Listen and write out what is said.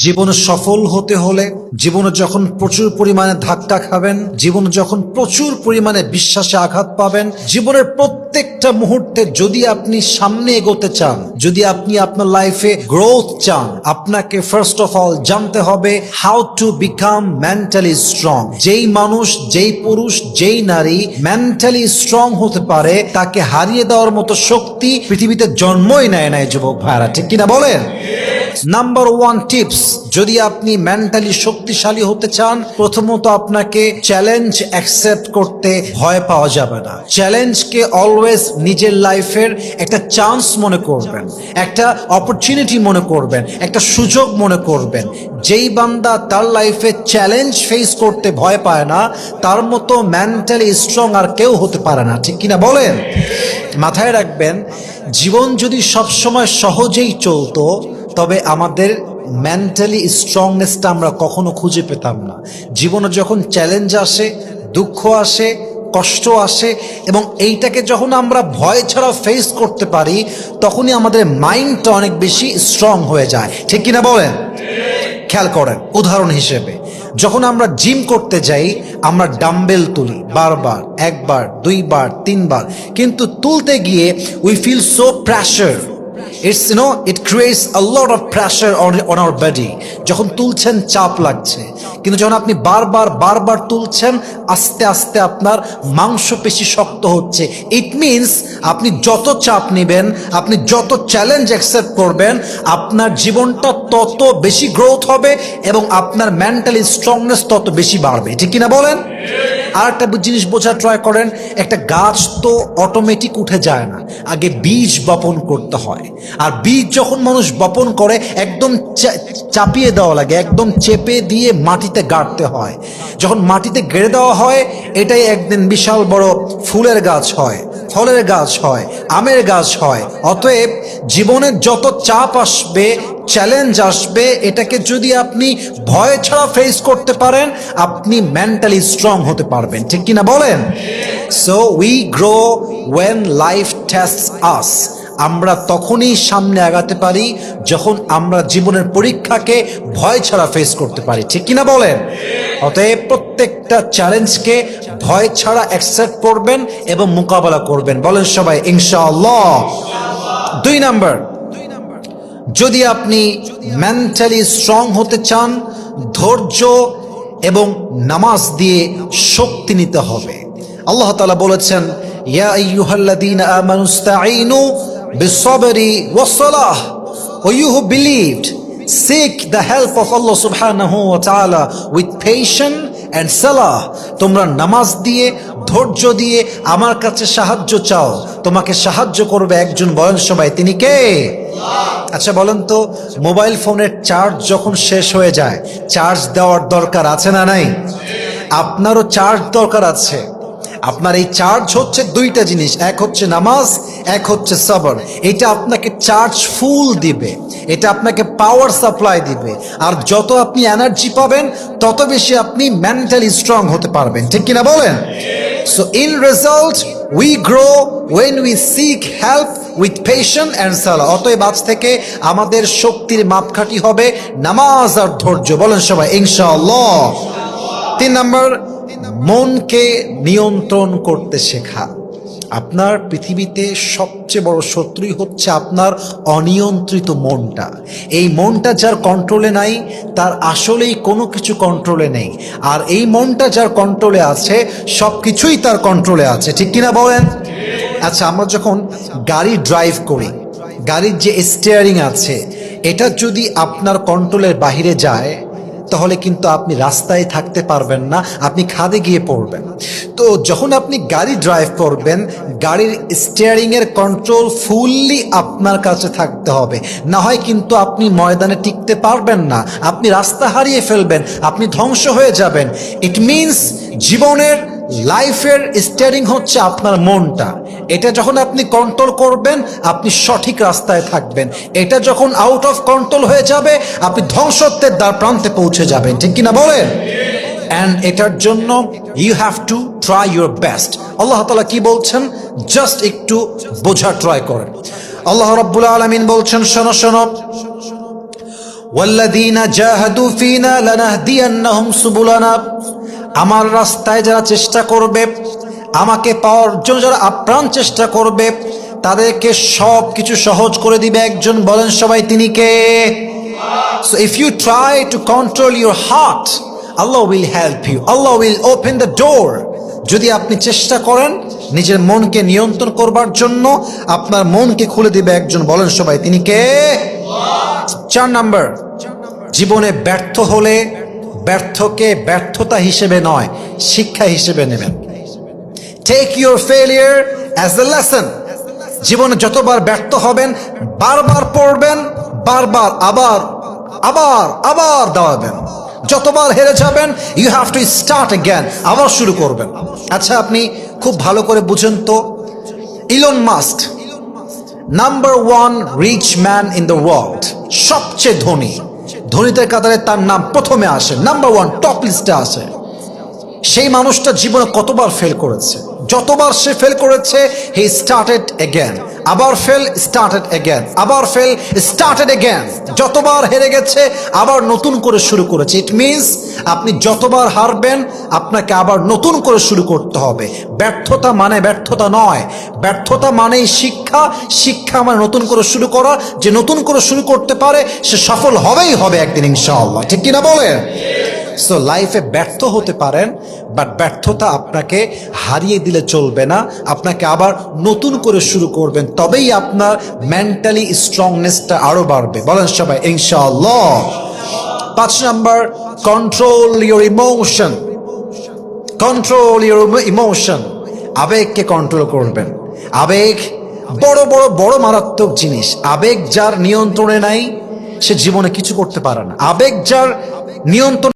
জীবনে সফল হতে হলে, জীবনে যখন প্রচুর পরিমাণে ধাক্কা খাবেন, জীবনে যখন প্রচুর পরিমাণে বিশ্বাসে আঘাত পাবেন, জীবনের প্রত্যেকটা মুহূর্তে যদি আপনি সামনে এগোতে চান, যদি আপনি আপনার লাইফে গ্রোথ চান, আপনাকে ফার্স্ট অফ অল জানতে হবে how to become mentally strong. যেই মানুষ, যেই পুরুষ, যেই নারী মেন্টালি স্ট্রং হতে পারে, তাকে হারিয়ে দেওয়ার মতো শক্তি পৃথিবীতে জন্মই নেয় নাই যুবক ভাইরা, ঠিক কিনা বলেন? নাম্বার ওয়ান টিপস, যদি আপনি মেন্টালি শক্তিশালী হতে চান, প্রথমত আপনাকে চ্যালেঞ্জ অ্যাকসেপ্ট করতে ভয় পাওয়া যাবে না। চ্যালেঞ্জকে অলওয়েজ নিজের লাইফের একটা চান্স মনে করবেন, একটা অপরচুনিটি মনে করবেন, একটা সুযোগ মনে করবেন। যেই বান্দা তার লাইফে চ্যালেঞ্জ ফেস করতে ভয় পায় না, তার মতো মেন্টালি স্ট্রং আর কেউ হতে পারে না, ঠিক কিনা বলেন? মাথায় রাখবেন, জীবন যদি সবসময় সহজেই চলতো, তবে আমাদের মেন্টালি স্ট্রংনেসটা আমরা কখনো খুঁজে পেতাম না। জীবনে যখন চ্যালেঞ্জ আসে, দুঃখ আসে, কষ্ট আসে, এবং এইটাকে যখন আমরা ভয় ছাড়া ফেস করতে পারি, তখনই আমাদের মাইন্ডটা অনেক বেশি স্ট্রং হয়ে যায়, ঠিক কিনা বলেন? খেয়াল করেন, উদাহরণ হিসেবে যখন আমরা জিম করতে যাই, আমরা ডাম্বেল তুলি বারবার, একবার, দুইবার, তিনবার, কিন্তু তুলতে গিয়ে we feel so pressure. It creates a lot of pressure on our body. যখন তুলছেন চাপ লাগছে, কিন্তু যখন আপনি বারবার তুলছেন, আস্তে আস্তে আপনার মাংসপেশি শক্ত হচ্ছে। ইট মিনস আপনি যত চাপ নেবেন, আপনি যত চ্যালেঞ্জ অ্যাকসেপ্ট করবেন, আপনার জীবনটা তত বেশি গ্রোথ হবে এবং আপনার মেন্টালি স্ট্রংনেস তত বেশি বাড়বে, ঠিক কিনা বলেন? আর একটা জিনিস বোঝার ট্রাই করেন, একটা গাছ তো অটোমেটিক উঠে যায় না, আগে বীজ বপন করতে হয়। আর বীজ যখন মানুষ বপন করে, একদম চাপিয়ে দেওয়া লাগে, একদম চেপে দিয়ে মাটিতে গাড়তে হয়। যখন মাটিতে গেড়ে দেওয়া হয়, এটাই একদিন বিশাল বড় ফুলের গাছ হয়, ফলের গাছ হয়, আমের গাছ হয়। অতএব জীবনে যত চাপ আসবে, চ্যালেঞ্জ আসবে, এটাকে যদি আপনি ভয় ছাড়া ফেস করতে পারেন, আপনি মেন্টালি স্ট্রং হতে পারবেন, ঠিক কিনা বলেন? So we grow when life tests us. আমরা তখনই সামনে আগাতে পারি যখন আমরা জীবনের পরীক্ষাকে ভয় ছাড়া ফেস করতে পারি, ঠিক কিনা বলেন? অতএব প্রত্যেকটা চ্যালেঞ্জকে ভয় ছাড়া অ্যাকসেপ্ট করবেন এবং মোকাবেলা করবেন। বলেন সবাই ইনশাআল্লাহ। 2 নাম্বার, যদি আপনি মেন্টালি স্ট্রং হতে চান, ধৈর্য এবং নামাজ দিয়ে শক্তি নিতে হবে। আল্লাহ তাআলা বলেছেন, ইয়া আইয়ুহাল্লাযীনা আমানুস্তাঈনু বিস-সাবরি ওয়াস-সালাহ, O you who believed seek the help of Allah subhanahu wa ta'ala with patience and salah. তোমরা নামাজ দিয়ে, ধৈর্য দিয়ে আমার কাছে সাহায্য চাও, তোমাকে সাহায্য করবে একজন। বলেন সবাই, তিনি কে? আচ্ছা বলেন তো, মোবাইল ফোনের চার্জ যখন শেষ হয়ে যায়, চার্জ দেওয়ার দরকার আছে না নাই? আপনারও চার্জ দরকার আছে। আপনার এই চার্জ হচ্ছে 2টা জিনিস, এক হচ্ছে নামাজ, এক হচ্ছে সবর। এটা আপনাকে চার্জ ফুল দিবে, এটা আপনাকে পাওয়ার সাপ্লাই দিবে। আর যত আপনি এনার্জি পাবেন, তত বেশি আপনি মেন্টালি স্ট্রং হতে পারবেন, ঠিক কিনা বলেন? So in result we grow when we seek help with patience and সালাহ। অতএব আজ থেকে আমাদের শক্তির মাপকাঠি হবে নামাজ আর ধৈর্য। বলেন সবাই ইনশাআল্লাহ। 3 নাম্বার, মনকে নিয়ন্ত্রণ করতে শেখা। আপনার পৃথিবীতে সবচেয়ে বড় শত্রুই হচ্ছে আপনার অনিয়ন্ত্রিত মনটা। এই মনটা যার কন্ট্রোলে নাই, তার আসলেই কোনো কিছু কন্ট্রোলে নেই। আর এই মনটা যার কন্ট্রোলে আছে, সব কিছুই তার কন্ট্রোলে আছে, ঠিক কিনা বলেন? আচ্ছা, আমরা যখন গাড়ি ড্রাইভ করি, গাড়ির যে স্টিয়ারিং আছে, এটা যদি আপনার কন্ট্রোলের বাহিরে যায়, তাহলে কিন্তু আপনি রাস্তায় থাকতে পারবেন না, আপনি খাদে গিয়ে পড়বেন। তো যখন আপনি গাড়ি ড্রাইভ করবেন, গাড়ির স্টিয়ারিং এর কন্ট্রোল ফুললি আপনার কাছে থাকতে হবে, না হয় কিন্তু আপনি ময়দানে টিকতে পারবেন না, আপনি রাস্তা হারিয়ে ফেলবেন, আপনি ধ্বংস হয়ে যাবেন। ইট মিনস জীবনের লাইফের স্টিয়ারিং হচ্ছে আপনার মনটা। এটা যখন আপনি কন্ট্রোল করবেন, আপনি সঠিক রাস্তায় থাকবেন। এটা যখন আউট অফ কন্ট্রোল হয়ে যাবে, আপনি ধ্বংসত্বের দ্বার প্রান্তে পৌঁছে যাবেন, ঠিক কিনা বলেন? অ্যান্ড এটার জন্য you have to try your best. Allah তাআলা কি বলছেন, জাস্ট একটু বোঝার ট্রাই করেন। আল্লাহ রাব্বুল আলামিন বলছেন, শোনো শোনো, ওয়াল্লাযীনা জাহাদু ফীনা লানাহদিয়ান্নাহুম সুবুলানা, আমার রাস্তায় যারা চেষ্টা করবে, আমাকে পাওয়ার জন্য যারা আপ্রাণ চেষ্টা করবে, তাদেরকে সব কিছু সহজ করে দিবে একজন। বলেন সবাই তিনি কে? So if you try to control your heart, Allah will help you. Allah will open the door. যদি আপনি চেষ্টা করেন নিজের মনকে নিয়ন্ত্রণ করবার জন্য, আপনার মনকে খুলে দিবে একজন। বলেন সবাই তিনি কে? 4 নাম্বার, জীবনে ব্যর্থ হলে ব্যর্থকে ব্যর্থতা হিসেবে নয়, শিক্ষা হিসেবে নেবেন। Take your failure as a lesson. জীবনে যতবার ব্যর্থ হবেন, বারবার পড়বেন, বারবার আবার আবার আবার দাঁড়াবেন। যতবার হেরে যাবেন, you have to start again, আবার শুরু করবেন। আচ্ছা, আপনি খুব ভালো করে বুঝেন তো, Elon Musk number 1 rich man in the world, সবচেয়ে ধনী, ধনীদের কাতারে তার নাম প্রথমে আসে, নাম্বার 1 টপ লিস্টে আসে। সেই মানুষটা জীবনে কতবার ফেল করেছে, যতবার সে ফেল করেছে, হি স্টার্টেড অ্যাগেন, আবার ফেল, স্টার্টেড অ্যাগেন, আবার ফেল, স্টার্টেড অ্যাগেন। যতবার হেরে গেছে, আবার নতুন করে শুরু করেছে। ইট মিনস আপনি যতবার হারবেন, আপনাকে আবার নতুন করে শুরু করতে হবে। ব্যর্থতা মানে ব্যর্থতা নয়, ব্যর্থতা মানেই শিক্ষা, শিক্ষা মানে নতুন করে শুরু করা। যে নতুন করে শুরু করতে পারে সে সফল হবেই হবে একদিন ইনশাআল্লাহ, ঠিক কিনা বলেন? সো লাইফে ব্যর্থ হতে পারেন, বাট ব্যর্থতা আপনাকে হারিয়ে দিলে চলবে না, আপনাকে আবার নতুন করে শুরু করবেন, তবেই আপনার মেন্টালি স্ট্রংনেসটা আরো বাড়বে। বলেন সবাই ইনশাআল্লাহ। 5 number, control your emotion. Control your emotion, আবেগকে কন্ট্রোল করবেন। আবেগ বড় বড় বড় মারাত্মক জিনিস। আবেগ যার নিয়ন্ত্রণে নাই, সে জীবনে কিছু করতে পারে না। আবেগ যার নিয়ন্ত্রণ